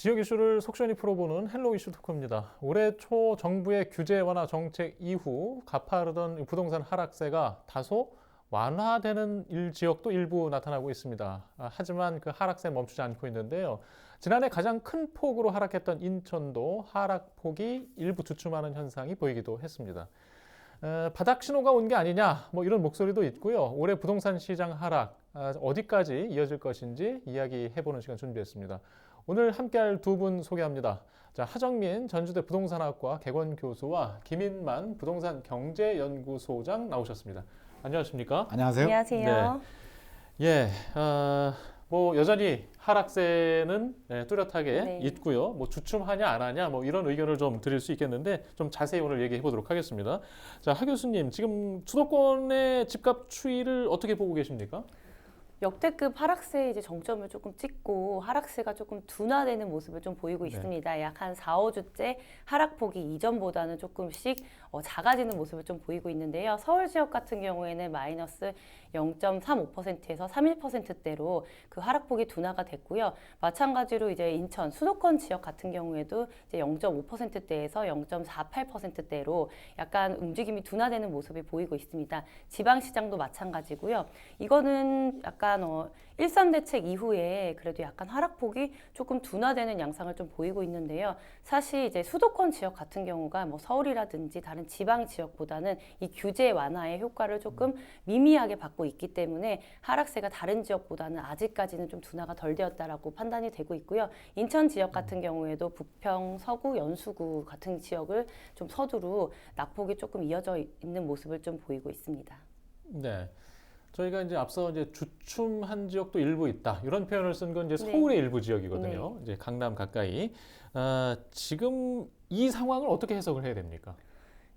지역 이슈를 속시원히 풀어보는 헬로 이슈 토크입니다. 올해 초 정부의 규제 완화 정책 이후 가파르던 부동산 하락세가 다소 완화되는 지역도 일부 나타나고 있습니다. 하지만 그 하락세 멈추지 않고 있는데요. 지난해 가장 큰 폭으로 하락했던 인천도 하락폭이 일부 주춤하는 현상이 보이기도 했습니다. 바닥 신호가 온 게 아니냐 이런 목소리도 있고요. 올해 부동산 시장 하락 어디까지 이어질 것인지 이야기해보는 시간 준비했습니다. 오늘 함께할 두 분 소개합니다. 자, 하정민 전주대 부동산학과 객원 교수와 김인만 부동산 경제연구소장 나오셨습니다. 안녕하십니까? 안녕하세요. 안녕하세요. 네. 예, 여전히 하락세는 뚜렷하게 있고요. 주춤하냐 안 하냐 이런 의견을 좀 드릴 수 있겠는데 좀 자세히 오늘 얘기해 보도록 하겠습니다. 자, 하 교수님, 지금 수도권의 집값 추이를 어떻게 보고 계십니까? 역대급 하락세의 이제 정점을 조금 찍고 하락세가 조금 둔화되는 모습을 좀 보이고 네. 있습니다. 약 한 4, 5주째 하락폭이 이전보다는 조금씩 작아지는 모습을 좀 보이고 있는데요. 서울 지역 같은 경우에는 마이너스 0.35%에서 31%대로 그 하락폭이 둔화가 됐고요. 마찬가지로 이제 인천 수도권 지역 같은 경우에도 이제 0.5%대에서 0.48%대로 약간 움직임이 둔화되는 모습이 보이고 있습니다. 지방시장도 마찬가지고요. 이거는 약간 1.3 대책 이후에 그래도 약간 하락폭이 조금 둔화되는 양상을 좀 보이고 있는데요. 사실 이제 수도권 지역 같은 경우가 서울이라든지 다른 지방 지역보다는 이 규제 완화의 효과를 조금 미미하게 받고 있기 때문에 하락세가 다른 지역보다는 아직까지는 좀 둔화가 덜 되었다라고 판단이 되고 있고요. 인천 지역 같은 경우에도 부평, 서구, 연수구 같은 지역을 좀 서두로 낙폭이 조금 이어져 있는 모습을 좀 보이고 있습니다. 네. 저희가 이제 앞서 이제 주춤한 지역도 일부 있다. 이런 표현을 쓴 건 이제 서울의 일부 지역이거든요. 네. 이제 강남 가까이. 지금 이 상황을 어떻게 해석을 해야 됩니까?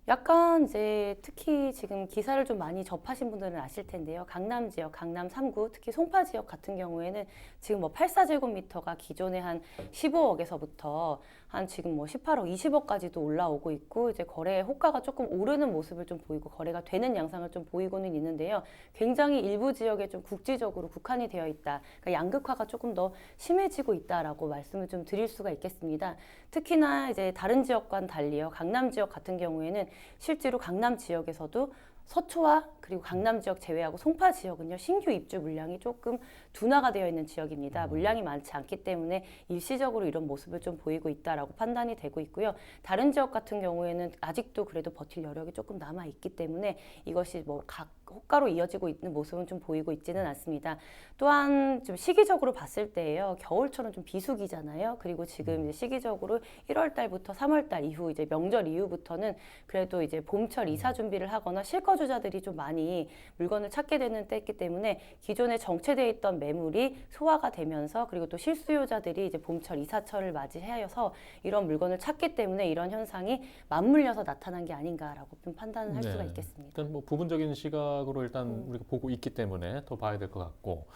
약간 이제 특히 지금 기사를 좀 많이 접하신 분들은 아실 텐데요. 강남 지역, 강남 3구, 특히 송파 지역 같은 경우에는 지금 84제곱미터가 기존에 한 15억에서부터 한 지금 18억, 20억까지도 올라오고 있고 이제 거래 호가가 조금 오르는 모습을 좀 보이고 거래가 되는 양상을 좀 보이고는 있는데요. 굉장히 일부 지역에 좀 국지적으로 국한이 되어 있다. 그러니까 양극화가 조금 더 심해지고 있다라고 말씀을 좀 드릴 수가 있겠습니다. 특히나 이제 다른 지역과는 달리요. 강남 지역 같은 경우에는 실제로 강남 지역에서도 서초와 그리고 강남 지역 제외하고 송파 지역은요, 신규 입주 물량이 조금 둔화가 되어 있는 지역입니다. 물량이 많지 않기 때문에 일시적으로 이런 모습을 좀 보이고 있다라고 판단이 되고 있고요. 다른 지역 같은 경우에는 아직도 그래도 버틸 여력이 조금 남아 있기 때문에 이것이 각 호가로 이어지고 있는 모습은 좀 보이고 있지는 않습니다. 또한 좀 시기적으로 봤을 때예요. 겨울철은 좀 비수기잖아요. 그리고 지금 이제 시기적으로 1월 달부터 3월 달 이후 이제 명절 이후부터는 그래도 이제 봄철 이사 준비를 하거나 실거주자들이 좀 많이 물건을 찾게 되는 때이기 때문에 기존에 정체되어 있던 매물이 소화가 되면서 그리고 또 실수요자들이 이제 봄철 이사철을 맞이하여서 이런 물건을 찾기 때문에 이런 현상이 맞물려서 나타난 게 아닌가라고 좀 판단을 할 수가 있겠습니다. 일단 부분적인 시각으로 일단 우리가 보고 있기 때문에 더 봐야 될 것 같고,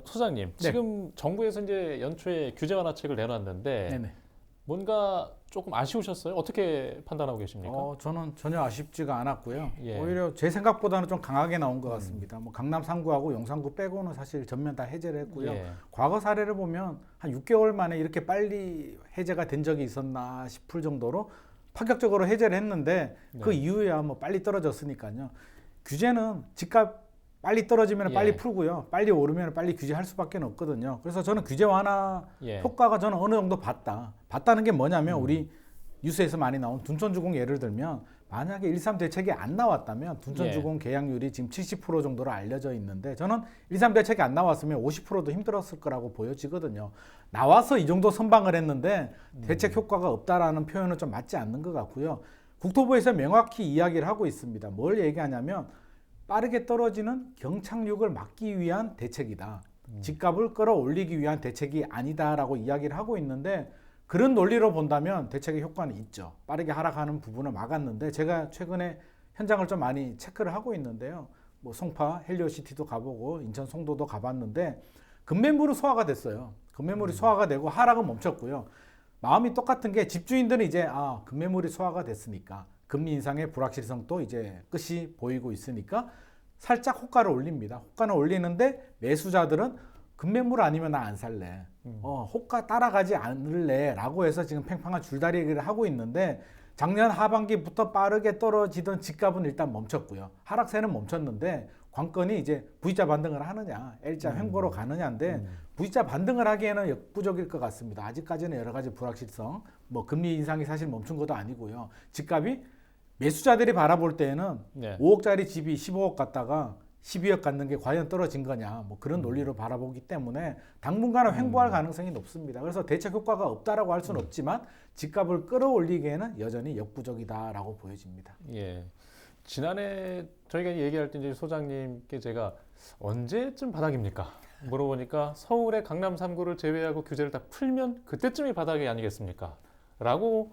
소장님, 지금 정부에서 이제 연초에 규제 완화책을 내놨는데 네네. 뭔가 조금 아쉬우셨어요? 어떻게 판단하고 계십니까? 저는 전혀 아쉽지가 않았고요. 예. 오히려 제 생각보다는 좀 강하게 나온 것 같습니다. 강남 3구하고 용산구 빼고는 사실 전면 다 해제를 했고요. 예. 과거 사례를 보면 한 6개월 만에 이렇게 빨리 해제가 된 적이 있었나 싶을 정도로 파격적으로 해제를 했는데 그 이후에야 빨리 떨어졌으니까요. 규제는 집값 빨리 떨어지면 빨리 풀고요. 빨리 오르면 빨리 규제할 수밖에 없거든요. 그래서 저는 규제 완화 효과가 저는 어느 정도 봤다는 게 뭐냐면 우리 뉴스에서 많이 나온 둔촌주공 예를 들면 만약에 1.3 대책이 안 나왔다면 둔촌주공 계약률이 지금 70% 정도로 알려져 있는데 저는 1.3 대책이 안 나왔으면 50%도 힘들었을 거라고 보여지거든요. 나와서 이 정도 선방을 했는데 대책 효과가 없다라는 표현은 좀 맞지 않는 것 같고요. 국토부에서 명확히 이야기를 하고 있습니다. 뭘 얘기하냐면 빠르게 떨어지는 경착륙을 막기 위한 대책이다. 집값을 끌어올리기 위한 대책이 아니다라고 이야기를 하고 있는데 그런 논리로 본다면 대책의 효과는 있죠. 빠르게 하락하는 부분을 막았는데 제가 최근에 현장을 좀 많이 체크를 하고 있는데요. 송파, 헬리오시티도 가보고 인천 송도도 가봤는데 급매물은 소화가 됐어요. 급매물이 소화가 되고 하락은 멈췄고요. 마음이 똑같은 게 집주인들은 이제 급매물이 소화가 됐으니까 금리 인상의 불확실성도 이제 끝이 보이고 있으니까 살짝 호가를 올립니다. 호가는 올리는데 매수자들은 급매물 아니면 나 안 살래. 호가 따라가지 않을래라고 해서 지금 팽팽한 줄다리기를 하고 있는데 작년 하반기부터 빠르게 떨어지던 집값은 일단 멈췄고요. 하락세는 멈췄는데 관건이 이제 V자 반등을 하느냐, L자 횡보로 가느냐인데 V자 반등을 하기에는 역부족일 것 같습니다. 아직까지는 여러 가지 불확실성, 뭐 금리 인상이 사실 멈춘 것도 아니고요. 집값이 매수자들이 바라볼 때에는 네. 5억짜리 집이 15억 갔다가 12억 갖는 게 과연 떨어진 거냐, 뭐 그런 논리로 바라보기 때문에 당분간은 횡보할 가능성이 높습니다. 그래서 대책 효과가 없다라고 할 수는 없지만 집값을 끌어올리기에는 여전히 역부족이다라고 보여집니다. 예. 지난해 저희가 얘기할 때 이제 소장님께 제가 언제쯤 바닥입니까? 물어보니까 서울의 강남 3구를 제외하고 규제를 다 풀면 그때쯤이 바닥이 아니겠습니까? 라고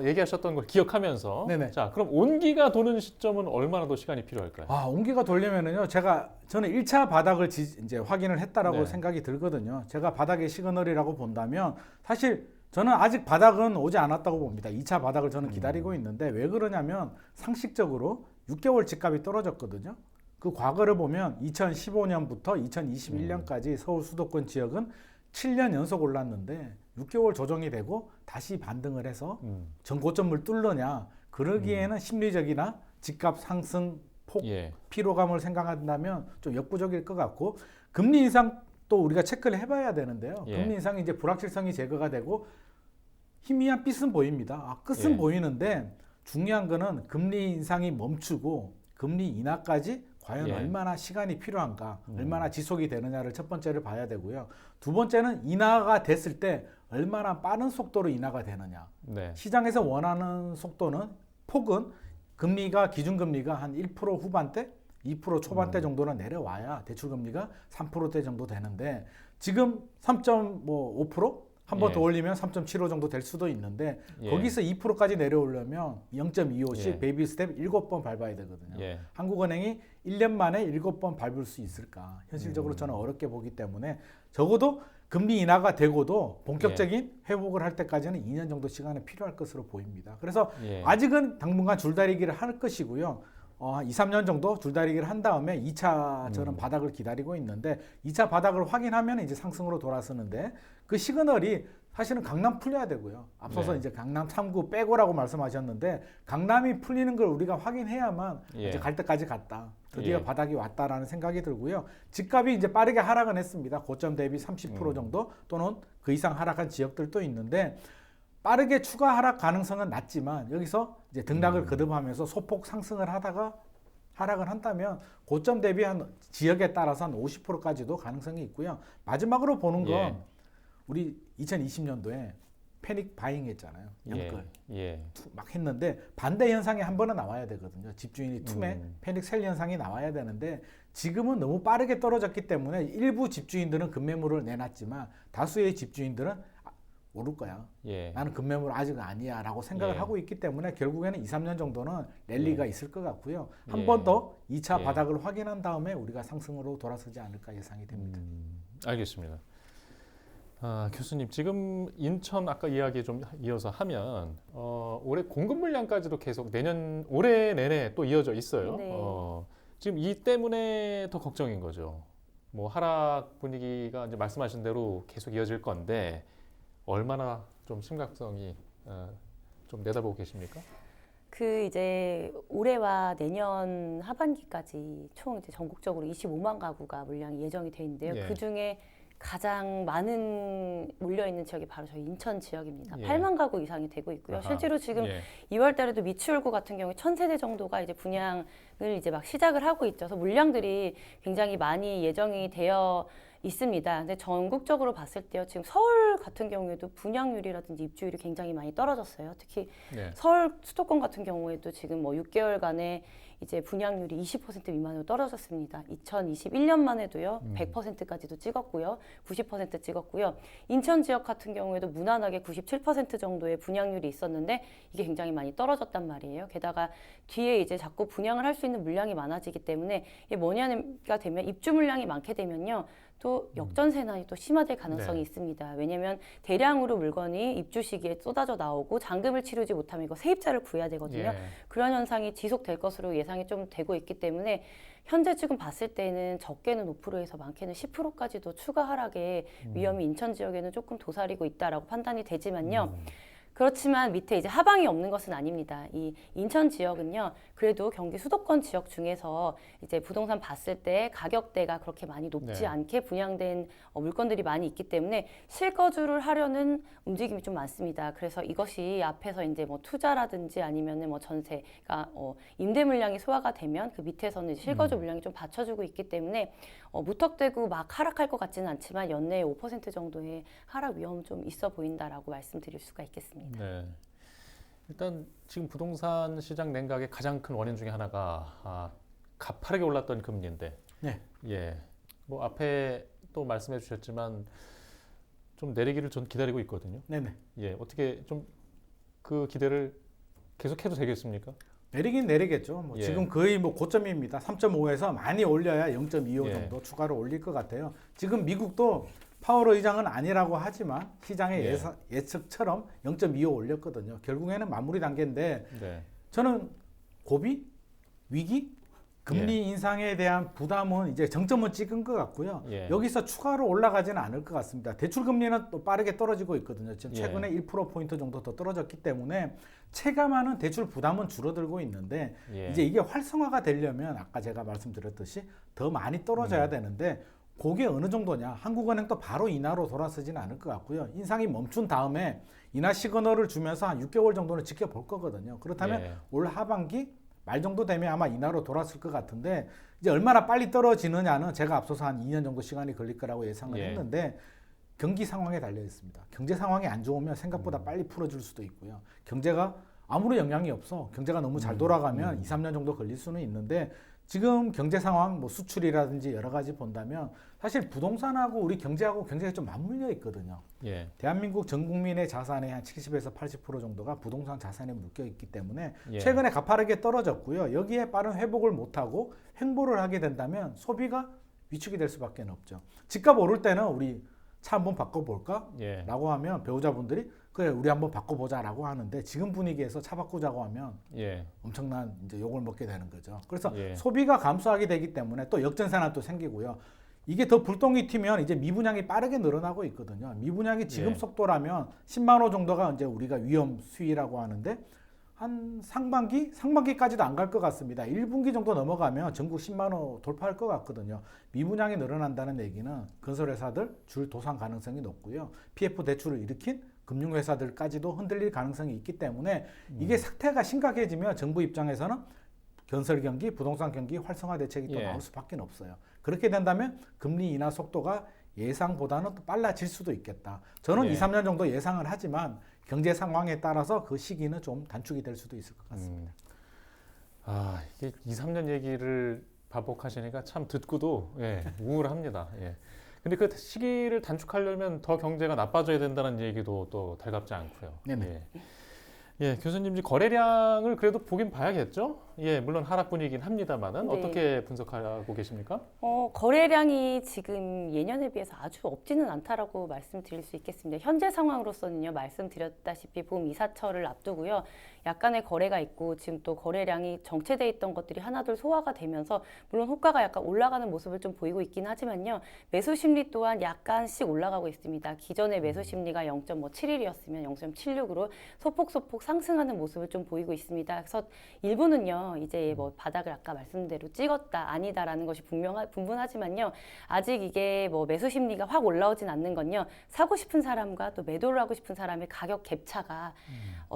얘기하셨던 걸 기억하면서 네네. 자, 그럼 온기가 도는 시점은 얼마나 더 시간이 필요할까요? 온기가 돌려면은요, 저는 1차 바닥을 이제 확인을 했다라고 네. 생각이 들거든요. 제가 바닥의 시그널이라고 본다면 사실 저는 아직 바닥은 오지 않았다고 봅니다. 2차 바닥을 저는 기다리고 있는데 왜 그러냐면 상식적으로 6개월 집값이 떨어졌거든요. 그 과거를 보면 2015년부터 2021년까지 서울 수도권 지역은 7년 연속 올랐는데 6개월 조정이 되고 다시 반등을 해서 전고점을 뚫느냐, 그러기에는 심리적이나 집값 상승 폭 예. 피로감을 생각한다면 좀 역부족일 것 같고, 금리 인상 또 우리가 체크를 해봐야 되는데요. 예. 금리 인상이 이제 불확실성이 제거가 되고 희미한 빛은 보입니다. 끝은 예. 보이는데 중요한 거는 금리 인상이 멈추고 금리 인하까지 과연 예. 얼마나 시간이 필요한가, 얼마나 지속이 되느냐를 첫 번째를 봐야 되고요. 두 번째는 인하가 됐을 때 얼마나 빠른 속도로 인하가 되느냐. 네. 시장에서 원하는 속도는, 폭은 금리가, 기준금리가 한 1% 후반대, 2% 초반대 정도는 내려와야 대출금리가 3%대 정도 되는데 지금 3.5%? 한 번 예. 더 올리면 3.75 정도 될 수도 있는데 예. 거기서 2%까지 내려오려면 0.25씩 예. 베이비 스텝 7번 밟아야 되거든요. 예. 한국은행이 1년 만에 7번 밟을 수 있을까? 현실적으로 저는 어렵게 보기 때문에 적어도 금리 인하가 되고도 본격적인 회복을 할 때까지는 2년 정도 시간이 필요할 것으로 보입니다. 그래서 예. 아직은 당분간 줄다리기를 할 것이고요. 2, 3년 정도 줄다리기를 한 다음에 2차 저는 바닥을 기다리고 있는데 2차 바닥을 확인하면 이제 상승으로 돌아서는데 그 시그널이 사실은 강남 풀려야 되고요. 앞서서 네. 이제 강남 3구 빼고라고 말씀하셨는데 강남이 풀리는 걸 우리가 확인해야만 예. 이제 갈 때까지 갔다. 드디어 예. 바닥이 왔다라는 생각이 들고요. 집값이 이제 빠르게 하락은 했습니다. 고점 대비 30% 정도 또는 그 이상 하락한 지역들도 있는데 빠르게 추가 하락 가능성은 낮지만 여기서 이제 등락을 거듭하면서 소폭 상승을 하다가 하락을 한다면 고점 대비 한 지역에 따라서 한 50%까지도 가능성이 있고요. 마지막으로 보는 건 예. 우리 2020년도에 패닉 바잉 했잖아요. 양끌. 예. 막 했는데 반대 현상이 한 번은 나와야 되거든요. 집주인이 투매, 패닉 셀 현상이 나와야 되는데 지금은 너무 빠르게 떨어졌기 때문에 일부 집주인들은 급매물을 내놨지만 다수의 집주인들은 모를 거야. 예. 나는 급매물 아직 아니야 라고 생각을 예. 하고 있기 때문에 결국에는 2, 3년 정도는 랠리가 있을 것 같고요. 한 예. 번 더 2차 예. 바닥을 확인한 다음에 우리가 상승으로 돌아서지 않을까 예상이 됩니다. 알겠습니다. 교수님, 지금 인천 아까 이야기 좀 이어서 하면 올해 공급 물량까지도 계속 올해 내내 또 이어져 있어요. 네. 지금 이 때문에 더 걱정인 거죠. 뭐 하락 분위기가 이제 말씀하신 대로 계속 이어질 건데 얼마나 좀 심각성이 좀 내다보고 계십니까? 그 이제 올해와 내년 하반기까지 총 이제 전국적으로 25만 가구가 물량이 예정이 돼 있는데요. 예. 그 중에 가장 많은 몰려 있는 지역이 바로 저희 인천 지역입니다. 예. 8만 가구 이상이 되고 있고요. 아하. 실제로 지금 예. 2월 달에도 미추홀구 같은 경우에 1,000세대 정도가 이제 분양을 이제 막 시작을 하고 있죠. 그래서 물량들이 굉장히 많이 예정이 되어 있습니다. 근데 전국적으로 봤을 때요. 지금 서울 같은 경우에도 분양률이라든지 입주율이 굉장히 많이 떨어졌어요. 특히 네. 서울 수도권 같은 경우에도 지금 뭐 6개월간에 이제 분양률이 20% 미만으로 떨어졌습니다. 2021년만 해도요, 100%까지도 찍었고요, 90% 찍었고요. 인천 지역 같은 경우에도 무난하게 97% 정도의 분양률이 있었는데 이게 굉장히 많이 떨어졌단 말이에요. 게다가 뒤에 이제 자꾸 분양을 할 수 있는 물량이 많아지기 때문에 이게 뭐냐가 되면 입주 물량이 많게 되면요, 또 역전세난이 또 심화될 가능성이 네. 있습니다. 왜냐하면 대량으로 물건이 입주 시기에 쏟아져 나오고 잔금을 치르지 못하면 이거 세입자를 구해야 되거든요. 예. 그런 현상이 지속될 것으로 예상이 좀 되고 있기 때문에 현재 지금 봤을 때는 적게는 5%에서 많게는 10%까지도 추가 하락의 위험이 인천 지역에는 조금 도사리고 있다라고 판단이 되지만요. 그렇지만 밑에 이제 하방이 없는 것은 아닙니다. 이 인천 지역은요, 그래도 경기 수도권 지역 중에서 이제 부동산 봤을 때 가격대가 그렇게 많이 높지 네. 않게 분양된 물건들이 많이 있기 때문에 실거주를 하려는 움직임이 좀 많습니다. 그래서 이것이 앞에서 이제 뭐 투자라든지 아니면은 뭐 전세가 임대 물량이 소화가 되면 그 밑에서는 이제 실거주 물량이 좀 받쳐주고 있기 때문에 무턱대고 막 하락할 것 같지는 않지만 연내에 5% 정도의 하락 위험 좀 있어 보인다라고 말씀드릴 수가 있겠습니다. 네. 일단 지금 부동산 시장 냉각의 가장 큰 원인 중에 하나가 가파르게 올랐던 금리인데, 네. 예, 뭐 앞에 또 말씀해 주셨지만 좀 내리기를 전 기다리고 있거든요. 네네. 예, 어떻게 좀 그 기대를 계속해도 되겠습니까? 내리긴 내리겠죠. 뭐 예. 지금 거의 뭐 고점입니다. 3.5에서 많이 올려야 0.25 예. 정도 추가로 올릴 것 같아요. 지금 미국도 파월 의장은 아니라고 하지만 시장의 예. 예측처럼 0.25 올렸거든요. 결국에는 마무리 단계인데 네. 저는 고비, 위기, 금리 인상에 대한 부담은 이제 정점은 찍은 것 같고요. 예. 여기서 추가로 올라가지는 않을 것 같습니다. 대출 금리는 또 빠르게 떨어지고 있거든요. 지금 예. 최근에 1%포인트 정도 더 떨어졌기 때문에 체감하는 대출 부담은 줄어들고 있는데 예. 이제 이게 활성화가 되려면 아까 제가 말씀드렸듯이 더 많이 떨어져야 되는데 그게 어느 정도냐. 한국은행도 바로 인하로 돌아서지는 않을 것 같고요. 인상이 멈춘 다음에 인하 시그널을 주면서 한 6개월 정도는 지켜볼 거거든요. 그렇다면 예. 올 하반기 말 정도 되면 아마 인하로 돌아설 것 같은데 이제 얼마나 빨리 떨어지느냐는 제가 앞서서 한 2년 정도 시간이 걸릴 거라고 예상을 예. 했는데 경기 상황에 달려 있습니다. 경제 상황이 안 좋으면 생각보다 빨리 풀어줄 수도 있고요. 경제가 아무런 영향이 없어. 경제가 너무 잘 돌아가면 2, 3년 정도 걸릴 수는 있는데 지금 경제 상황, 뭐 수출이라든지 여러 가지 본다면 사실 부동산하고 우리 경제하고 굉장히 좀 맞물려 있거든요. 예. 대한민국 전 국민의 자산의 한 70에서 80% 정도가 부동산 자산에 묶여 있기 때문에 예. 최근에 가파르게 떨어졌고요. 여기에 빠른 회복을 못하고 횡보를 하게 된다면 소비가 위축이 될 수밖에 없죠. 집값 오를 때는 우리 차 한번 바꿔볼까? 예. 라고 하면 배우자분들이 그래 우리 한번 바꿔보자라고 하는데 지금 분위기에서 차 바꾸자고 하면 예. 엄청난 이제 욕을 먹게 되는 거죠. 그래서 예. 소비가 감소하게 되기 때문에 또 역전세난 또 생기고요. 이게 더 불똥이 튀면 이제 미분양이 빠르게 늘어나고 있거든요. 미분양이 지금 예. 속도라면 10만 호 정도가 이제 우리가 위험 수위라고 하는데 한 상반기까지도 안 갈 것 같습니다. 1분기 정도 넘어가면 전국 10만 호 돌파할 것 같거든요. 미분양이 늘어난다는 얘기는 건설회사들 줄 도산 가능성이 높고요. PF 대출을 일으킨 금융회사들까지도 흔들릴 가능성이 있기 때문에 이게 사태가 심각해지면 정부 입장에서는 건설 경기, 부동산 경기 활성화 대책이 또 예. 나올 수밖에 없어요. 그렇게 된다면 금리 인하 속도가 예상보다는 또 빨라질 수도 있겠다. 저는 예. 2, 3년 정도 예상을 하지만 경제 상황에 따라서 그 시기는 좀 단축이 될 수도 있을 것 같습니다. 이게 2, 3년 얘기를 반복하시니까 참 듣고도 우울합니다. 예. 근데 그 시기를 단축하려면 더 경제가 나빠져야 된다는 얘기도 또 달갑지 않고요. 네네. 예. 예, 교수님 이제 거래량을 그래도 보긴 봐야겠죠? 예, 물론 하락 분위기긴 합니다만은 네. 어떻게 분석하고 계십니까? 거래량이 지금 예년에 비해서 아주 없지는 않다라고 말씀드릴 수 있겠습니다. 현재 상황으로서는요, 말씀드렸다시피 봄 이사철을 앞두고요, 약간의 거래가 있고 지금 또 거래량이 정체돼 있던 것들이 하나둘 소화가 되면서 물론 호가가 약간 올라가는 모습을 좀 보이고 있긴 하지만요, 매수 심리 또한 약간씩 올라가고 있습니다. 기존의 매수 심리가 0.7일이었으면 0.76으로 소폭소폭 상승하는 모습을 좀 보이고 있습니다. 그래서 일부는요, 이제 뭐 바닥을 아까 말씀대로 찍었다 아니다라는 것이 분분하지만요, 아직 이게 뭐 매수 심리가 확 올라오진 않는 건요, 사고 싶은 사람과 또 매도를 하고 싶은 사람의 가격 갭차가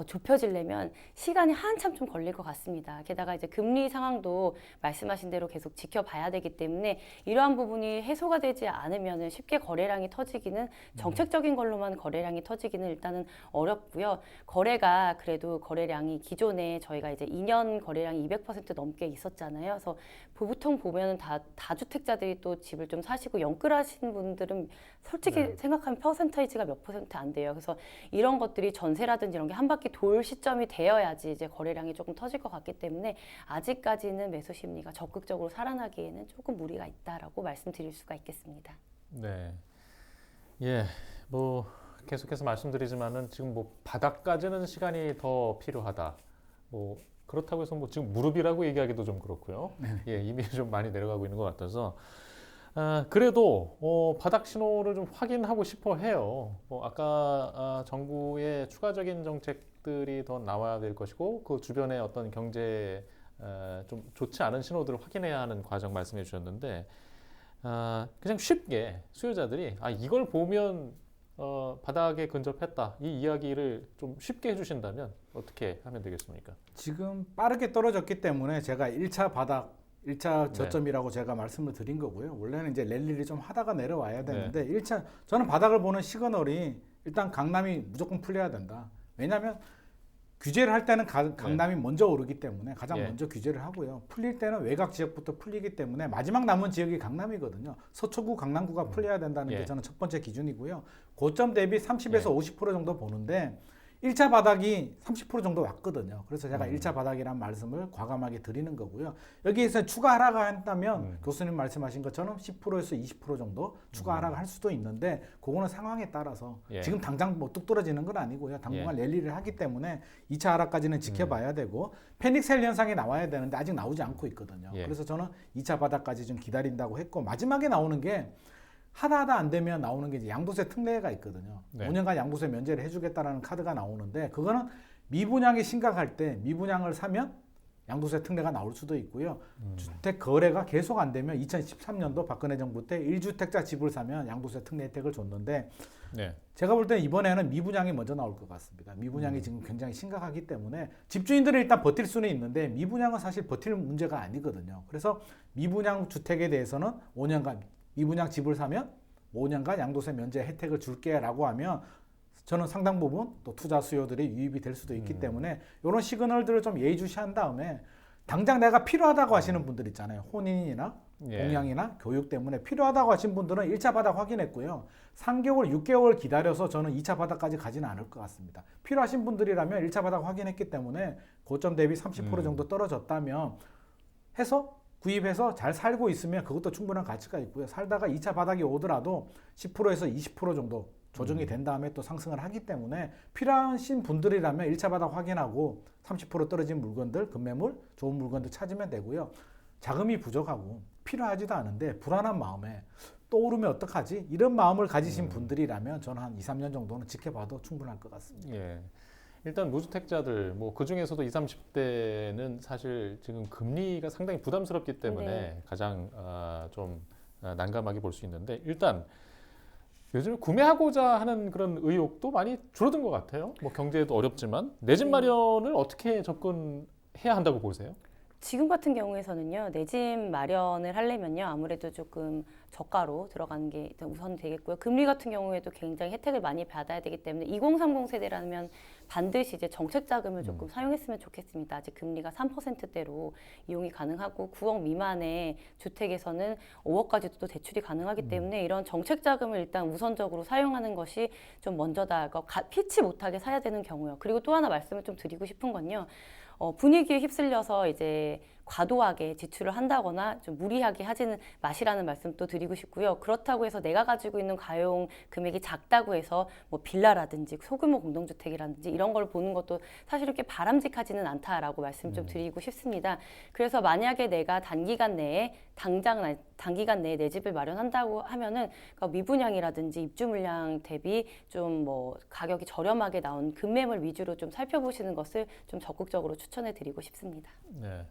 좁혀지려면 시간이 한참 좀 걸릴 것 같습니다. 게다가 이제 금리 상황도 말씀하신 대로 계속 지켜봐야 되기 때문에 이러한 부분이 해소가 되지 않으면 쉽게 거래량이 터지기는, 정책적인 걸로만 거래량이 터지기는 일단은 어렵고요. 거래가 그래도 거래량이 기존에 저희가 이제 2년 거래량이 200% 넘게 있었잖아요. 그래서 보통 보면은 다주택자들이 또 집을 좀 사시고 영끌하신 분들은 솔직히 생각하면 퍼센테이지가 몇 퍼센트 안 돼요. 그래서 이런 것들이 전세라든지 이런 게 한 바퀴 돌 시점이 되어야지 이제 거래량이 조금 터질 것 같기 때문에 아직까지는 매수 심리가 적극적으로 살아나기에는 조금 무리가 있다라고 말씀드릴 수가 있겠습니다. 네. 예, 뭐 계속해서 말씀드리지만은 지금 뭐 바닥까지는 시간이 더 필요하다. 뭐 그렇다고 해서 뭐 지금 무릎이라고 얘기하기도 좀 그렇고요. 예, 이미 좀 많이 내려가고 있는 것 같아서 그래도 바닥 신호를 좀 확인하고 싶어 해요. 아까 정부의 추가적인 정책들이 더 나와야 될 것이고 그 주변의 어떤 경제 좀 좋지 않은 신호들을 확인해야 하는 과정 말씀해 주셨는데 그냥 쉽게 수요자들이 이걸 보면 바닥에 근접했다 이 이야기를 좀 쉽게 해주신다면 어떻게 하면 되겠습니까? 지금 빠르게 떨어졌기 때문에 제가 1차 바닥, 1차 네. 저점이라고 제가 말씀을 드린 거고요. 원래는 이제 랠리를 좀 하다가 내려와야 되는데 1차 저는 바닥을 보는 시그널이 일단 강남이 무조건 풀려야 된다. 왜냐하면 규제를 할 때는 강남이 먼저 오르기 때문에 가장 예. 먼저 규제를 하고요. 풀릴 때는 외곽 지역부터 풀리기 때문에 마지막 남은 지역이 강남이거든요. 서초구, 강남구가 풀려야 된다는 예. 게 저는 첫 번째 기준이고요. 고점 대비 30에서 예. 50% 정도 보는데 1차 바닥이 30% 정도 왔거든요. 그래서 제가 1차 바닥이라는 말씀을 과감하게 드리는 거고요. 여기에서 추가 하락을 한다면 교수님 말씀하신 것처럼 10%에서 20% 정도 추가 하락을 할 수도 있는데 그거는 상황에 따라서 예. 지금 당장 뭐 뚝 떨어지는 건 아니고요. 당분간 랠리를 하기 때문에 2차 하락까지는 지켜봐야 되고 패닉셀 현상이 나와야 되는데 아직 나오지 않고 있거든요. 예. 그래서 저는 2차 바닥까지 좀 기다린다고 했고 마지막에 나오는 게 하다 안 되면 나오는 게 이제 양도세 특례가 있거든요. 네. 5년간 양도세 면제를 해주겠다라는 카드가 나오는데 그거는 미분양이 심각할 때 미분양을 사면 양도세 특례가 나올 수도 있고요. 주택 거래가 계속 안 되면 2013년도 박근혜 정부 때 1주택자 집을 사면 양도세 특례 혜택을 줬는데 네. 제가 볼 때는 이번에는 미분양이 먼저 나올 것 같습니다. 미분양이 지금 굉장히 심각하기 때문에 집주인들은 일단 버틸 수는 있는데 미분양은 사실 버틸 문제가 아니거든요. 그래서 미분양 주택에 대해서는 5년간 미분양 집을 사면 5년간 양도세 면제 혜택을 줄게라고 하면 저는 상당 부분 또 투자 수요들이 유입이 될 수도 있기 때문에 이런 시그널들을 좀 예의주시한 다음에 당장 내가 필요하다고 하시는 분들 있잖아요. 혼인이나 예. 동양이나 교육 때문에 필요하다고 하신 분들은 1차 바닥 확인했고요. 3개월, 6개월 기다려서 저는 2차 바닥까지 가지는 않을 것 같습니다. 필요하신 분들이라면 1차 바닥 확인했기 때문에 고점 대비 30% 정도 떨어졌다면 해서 구입해서 잘 살고 있으면 그것도 충분한 가치가 있고요. 살다가 2차 바닥이 오더라도 10%에서 20% 정도 조정이 된 다음에 또 상승을 하기 때문에 필요하신 분들이라면 1차 바닥 확인하고 30% 떨어진 물건들, 급매물, 좋은 물건들 찾으면 되고요. 자금이 부족하고 필요하지도 않은데 불안한 마음에 또 오르면 어떡하지? 이런 마음을 가지신 분들이라면 저는 한 2, 3년 정도는 지켜봐도 충분할 것 같습니다. 예. 일단 무주택자들 뭐 그 중에서도 20, 30대는 사실 지금 금리가 상당히 부담스럽기 때문에 네. 가장 좀 난감하게 볼 수 있는데 일단 요즘 구매하고자 하는 그런 의욕도 많이 줄어든 것 같아요. 뭐 경제도 어렵지만 내 집 마련을 어떻게 접근해야 한다고 보세요? 지금 같은 경우에서는요, 내 집 마련을 하려면요, 아무래도 조금 저가로 들어가는 게 일단 우선 되겠고요. 금리 같은 경우에도 굉장히 혜택을 많이 받아야 되기 때문에 2030 세대라면 반드시 이제 정책 자금을 조금 사용했으면 좋겠습니다. 아직 금리가 3%대로 이용이 가능하고 9억 미만의 주택에서는 5억까지도 또 대출이 가능하기 때문에 이런 정책 자금을 일단 우선적으로 사용하는 것이 좀 먼저다. 피치 못하게 사야 되는 경우요. 그리고 또 하나 말씀을 좀 드리고 싶은 건요. 분위기에 휩쓸려서 이제 과도하게 지출을 한다거나 좀 무리하게 하지는 마시라는 말씀도 드리고 싶고요. 그렇다고 해서 내가 가지고 있는 가용 금액이 작다고 해서 뭐 빌라라든지 소규모 공동주택이라든지 이런 걸 보는 것도 사실 이렇게 바람직하지는 않다라고 말씀 좀 드리고 싶습니다. 그래서 만약에 내가 단기간 내에 내 집을 마련한다고 하면은 그러니까 미분양이라든지 입주 물량 대비 좀 뭐 가격이 저렴하게 나온 급매물 위주로 좀 살펴보시는 것을 좀 적극적으로 추천해 드리고 싶습니다. 네.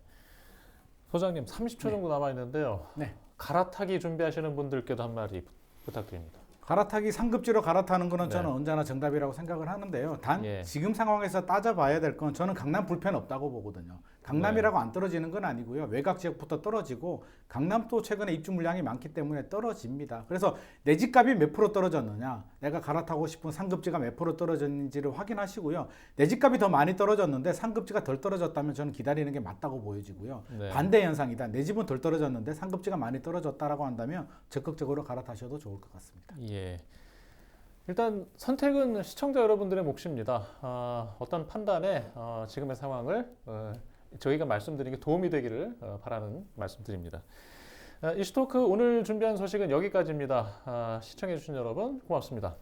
소장님 30초 정도 남아 있는데요. 네. 갈아타기 준비하시는 분들께도 한마디 부탁드립니다. 갈아타기 상급지로 갈아타는 거는 네. 저는 언제나 정답이라고 생각을 하는데요. 단 예. 지금 상황에서 따져봐야 될 건 저는 강남 불펜 없다고 보거든요. 강남이라고 안 떨어지는 건 아니고요. 외곽 지역부터 떨어지고 강남도 최근에 입주 물량이 많기 때문에 떨어집니다. 그래서 내 집값이 몇 프로 떨어졌느냐, 내가 갈아타고 싶은 상급지가 몇 프로 떨어졌는지를 확인하시고요. 내 집값이 더 많이 떨어졌는데 상급지가 덜 떨어졌다면 저는 기다리는 게 맞다고 보여지고요. 네. 반대 현상이다. 내 집은 덜 떨어졌는데 상급지가 많이 떨어졌다라고 한다면 적극적으로 갈아타셔도 좋을 것 같습니다. 예. 일단 선택은 시청자 여러분들의 몫입니다. 어떤 판단에 지금의 상황을 저희가 말씀드린 게 도움이 되기를 바라는 말씀드립니다. 이슈토크 오늘 준비한 소식은 여기까지입니다. 시청해주신 여러분 고맙습니다.